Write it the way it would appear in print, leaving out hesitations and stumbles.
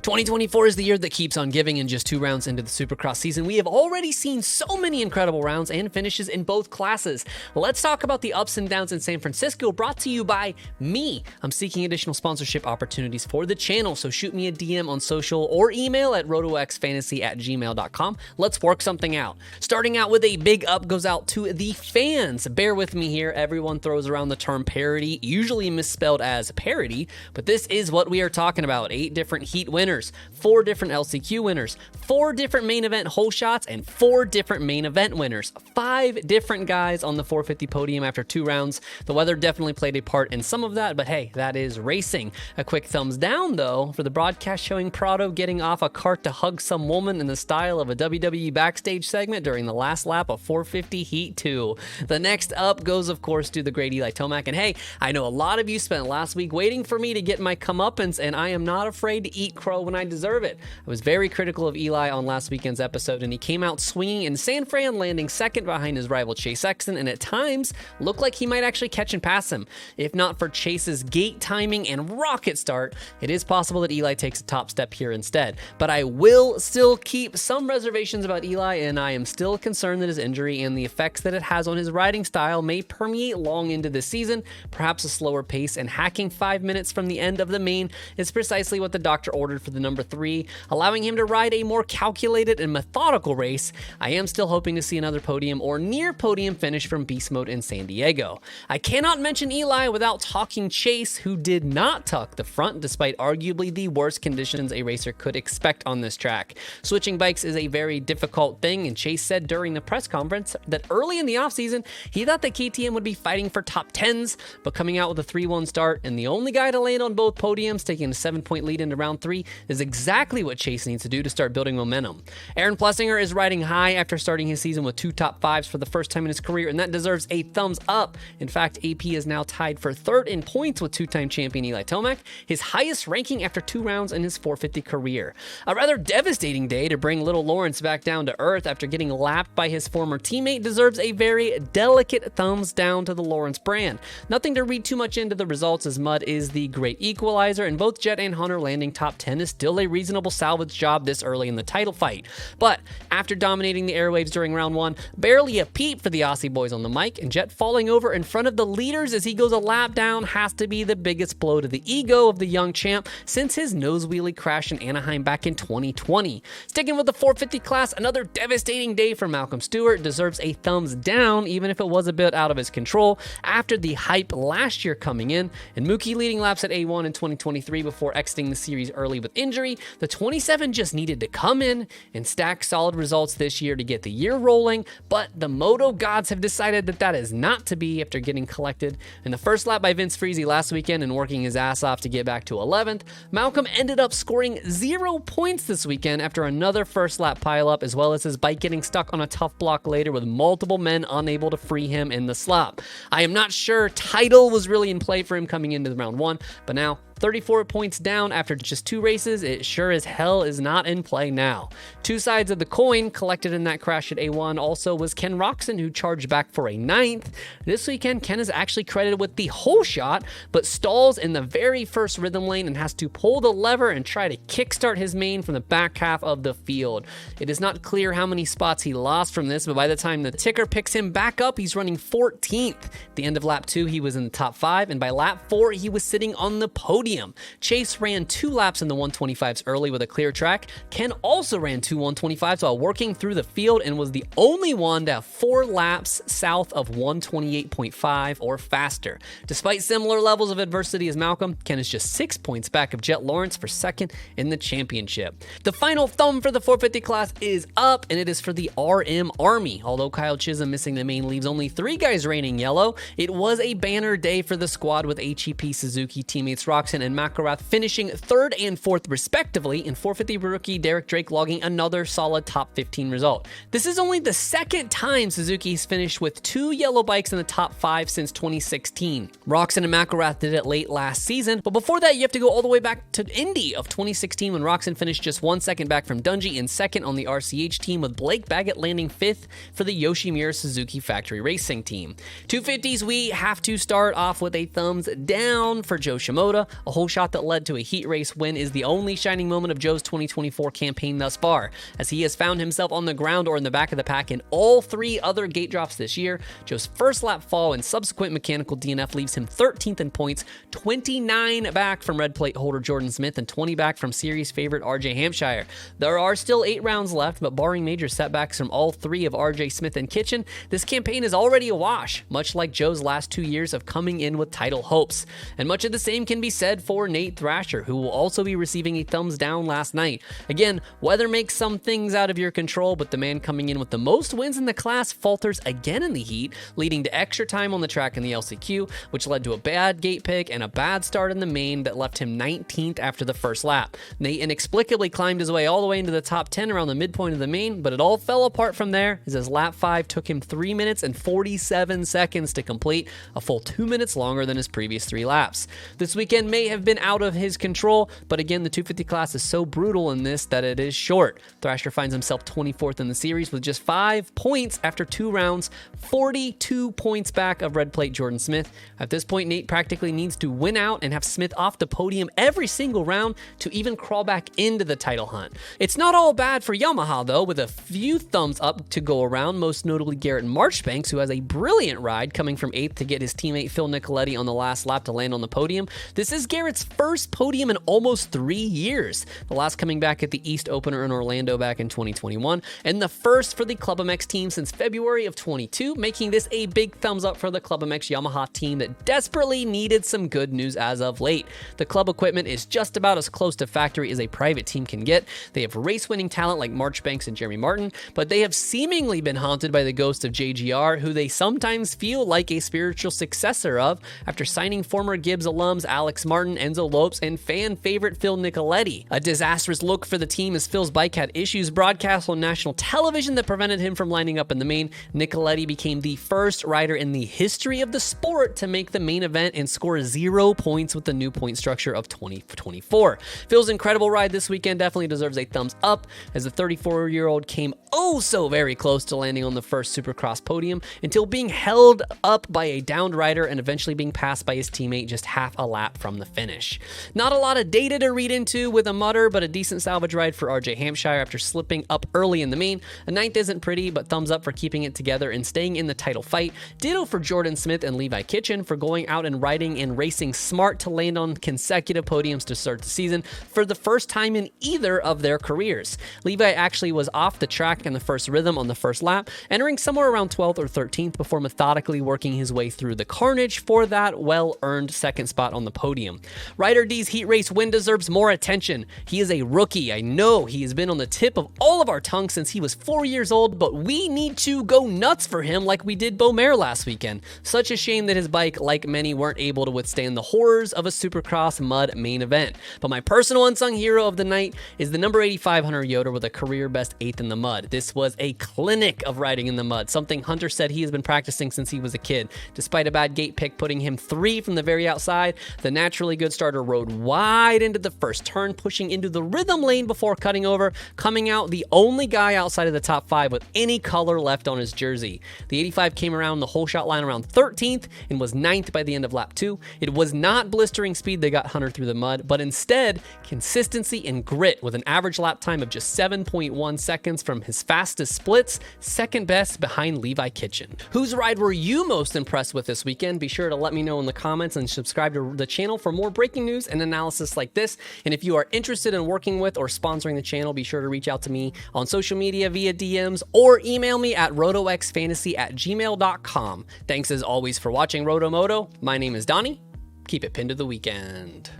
2024 is the year that keeps on giving, and just 2 rounds into the Supercross season, we have already seen so many incredible rounds and finishes in both classes. Let's talk about the ups and downs in San Francisco, brought to you by me. I'm seeking additional sponsorship opportunities for the channel, so shoot me a DM on social or email at rotoxfantasy@gmail.com. Let's work something out. Starting out with a big up goes out to the fans. Bear with me here, everyone throws around the term parity, usually misspelled as parity, but this is what we are talking about. 8 different heat winners, 4 different LCQ winners, 4 different main event hole shots, and 4 different main event winners. 5 different guys on the 450 podium after 2 rounds. The weather definitely played a part in some of that, but hey, that is racing. A quick thumbs down, though, for the broadcast showing Prado getting off a cart to hug some woman in the style of a WWE backstage segment during the last lap of 450 Heat 2. The next up goes, of course, to the great Eli Tomac. And hey, I know a lot of you spent last week waiting for me to get my comeuppance, and I am not afraid to eat crow when I deserve it. I was very critical of Eli on last weekend's episode, and he came out swinging in San Fran, landing second behind his rival Chase Sexton, and at times looked like he might actually catch and pass him. If not for Chase's gate timing and rocket start, it is possible that Eli takes a top step here instead. But I will still keep some reservations about Eli, and I am still concerned that his injury and the effects that it has on his riding style may permeate long into this season. Perhaps a slower pace and hacking 5 minutes from the end of the main is precisely what the doctor ordered for the number 3, allowing him to ride a more calculated and methodical race. I am still hoping to see another podium or near podium finish from Beast Mode in San Diego. I cannot mention Eli without talking Chase, who did not tuck the front despite arguably the worst conditions a racer could expect on this track. Switching bikes is a very difficult thing, and Chase said during the press conference that early in the offseason, he thought that KTM would be fighting for top 10s, but coming out with a 3-1 start and the only guy to land on both podiums, taking a 7-point lead into round 3, is exactly what Chase needs to do to start building momentum. Aaron Plessinger is riding high after starting his season with 2 top 5s for the first time in his career, and that deserves a thumbs up. In fact, AP is now tied for 3rd in points with 2-time champion Eli Tomac, his highest ranking after 2 rounds in his 450 career. A rather devastating day to bring little Lawrence back down to earth after getting lapped by his former teammate deserves a very delicate thumbs down to the Lawrence brand. Nothing to read too much into the results, as mud is the great equalizer, and both Jet and Hunter landing top 10 is still a reasonable salvage job this early in the title fight. But after dominating the airwaves during round 1, barely a peep for the Aussie boys on the mic, and Jet falling over in front of the leaders as he goes a lap down has to be the biggest blow to the ego of the young champ since his nose wheelie crash in Anaheim back in 2020. Sticking with the 450 class, another devastating day for Malcolm Stewart deserves a thumbs down, even if it was a bit out of his control after the hype last year coming in, and Mookie leading laps at A1 in 2023 before exiting the series early with injury. The 27 just needed to come in and stack solid results this year to get the year rolling, but the moto gods have decided that that is not to be after getting collected in the first lap by Vince Friese last weekend and working his ass off to get back to 11th. Malcolm ended up scoring 0 points this weekend after another first lap pileup, as well as his bike getting stuck on a tough block later with multiple men unable to free him in the slop. I am not sure title was really in play for him coming into round 1, but now 34 points down after just 2 races, it sure as hell is not in play now. 2 sides of the coin collected in that crash at A1 also was Ken Roxon, who charged back for a 9th. This weekend, Ken is actually credited with the whole shot, but stalls in the very first rhythm lane and has to pull the lever and try to kickstart his main from the back half of the field. It is not clear how many spots he lost from this, but by the time the ticker picks him back up, he's running 14th. At the end of lap 2, he was in the top 5, and by lap 4, he was sitting on the podium. Chase ran 2 laps in the 125s early with a clear track. Ken also ran 2 125s while working through the field and was the only one to have 4 laps south of 128.5 or faster. Despite similar levels of adversity as Malcolm, Ken is just 6 points back of Jet Lawrence for 2nd in the championship. The final thumb for the 450 class is up, and it is for the RM Army. Although Kyle Chisholm missing the main leaves only 3 guys reigning yellow, it was a banner day for the squad with HEP Suzuki teammates Roxon and McElrath finishing 3rd and 4th respectively, and 450 rookie Derek Drake logging another solid top 15 result. This is only the 2nd time Suzuki's finished with 2 yellow bikes in the top 5 since 2016. Roxon and McElrath did it late last season, but before that you have to go all the way back to Indy of 2016 when Roxon finished just 1 second back from Dungey and 2nd on the RCH team, with Blake Baggett landing 5th for the Yoshimura Suzuki Factory Racing team. 250s, we have to start off with a thumbs down for Joe Shimoda. A whole shot that led to a heat race win is the only shining moment of Joe's 2024 campaign thus far, as he has found himself on the ground or in the back of the pack in all 3 other gate drops this year. Joe's first lap fall and subsequent mechanical DNF leaves him 13th in points, 29 back from red plate holder Jordan Smith and 20 back from series favorite RJ Hampshire. There are still 8 rounds left, but barring major setbacks from all 3 of RJ Smith and Kitchen, this campaign is already a wash, much like Joe's last 2 years of coming in with title hopes. And much of the same can be said for Nate Thrasher, who will also be receiving a thumbs down last night. Again, weather makes some things out of your control, but the man coming in with the most wins in the class falters again in the heat, leading to extra time on the track in the LCQ, which led to a bad gate pick and a bad start in the main that left him 19th after the first lap. Nate inexplicably climbed his way all the way into the top 10 around the midpoint of the main, but it all fell apart from there as his lap 5 took him 3 minutes and 47 seconds to complete, a full 2 minutes longer than his previous 3 laps. This weekend may have been out of his control, but again, the 250 class is so brutal in this that it is short. Thrasher finds himself 24th in the series with just 5 points after 2 rounds, 42 points back of red plate Jordan Smith. At this point, Nate practically needs to win out and have Smith off the podium every single round to even crawl back into the title hunt. It's not all bad for Yamaha though, with a few thumbs up to go around, most notably Garrett Marchbanks, who has a brilliant ride coming from 8th to get his teammate Phil Nicoletti on the last lap to land on the podium. This is Garrett's first podium in almost 3 years, the last coming back at the East Opener in Orlando back in 2021, and the first for the Club MX team since February of 22, making this a big thumbs up for the Club MX Yamaha team that desperately needed some good news as of late. The club equipment is just about as close to factory as a private team can get. They have race-winning talent like Marchbanks and Jeremy Martin, but they have seemingly been haunted by the ghost of JGR, who they sometimes feel like a spiritual successor of after signing former Gibbs alums Alex Martin, Enzo Lopes, and fan favorite Phil Nicoletti. A disastrous look for the team as Phil's bike had issues broadcast on national television that prevented him from lining up in the main. Nicoletti became the first rider in the history of the sport to make the main event and score 0 points with the new point structure of 2024. Phil's incredible ride this weekend definitely deserves a thumbs up, as the 34-year-old came oh so very close to landing on the first Supercross podium until being held up by a downed rider and eventually being passed by his teammate just half a lap from the finish. Not a lot of data to read into with a mutter, but a decent salvage ride for RJ Hampshire after slipping up early in the main. A 9th isn't pretty, but thumbs up for keeping it together and staying in the title fight. Ditto for Jordan Smith and Levi Kitchen for going out and riding and racing smart to land on consecutive podiums to start the season for the first time in either of their careers. Levi actually was off the track in the first rhythm on the first lap, entering somewhere around 12th or 13th before methodically working his way through the carnage for that well-earned second spot on the podium. Ryder D's heat race win deserves more attention. He is a rookie. I know he has been on the tip of all of our tongues since he was 4 years old, but we need to go nuts for him like we did Beaumare last weekend. Such a shame that his bike, like many, weren't able to withstand the horrors of a Supercross mud main event. But my personal unsung hero of the night is the number 85 Hunter Yoder with a career best 8th in the mud. This was a clinic of riding in the mud, something Hunter said he has been practicing since he was a kid. Despite a bad gate pick putting him 3 from the very outside, the naturally good starter rode wide into the first turn, pushing into the rhythm lane before cutting over, coming out the only guy outside of the top 5 with any color left on his jersey. The 85 came around the whole shot line around 13th and was 9th by the end of lap 2. It was not blistering speed that got Hunter through the mud, but instead consistency and grit with an average lap time of just 7.1 seconds from his fastest splits, second best behind Levi Kitchen. Whose ride were you most impressed with this weekend? Be sure to let me know in the comments and subscribe to the channel for more breaking news and analysis like this. And if you are interested in working with or sponsoring the channel, be sure to reach out to me on social media via DMs or email me at rotoxfantasy@gmail.com. Thanks as always for watching RotoMoto. My name is Donnie. Keep it pinned to the weekend.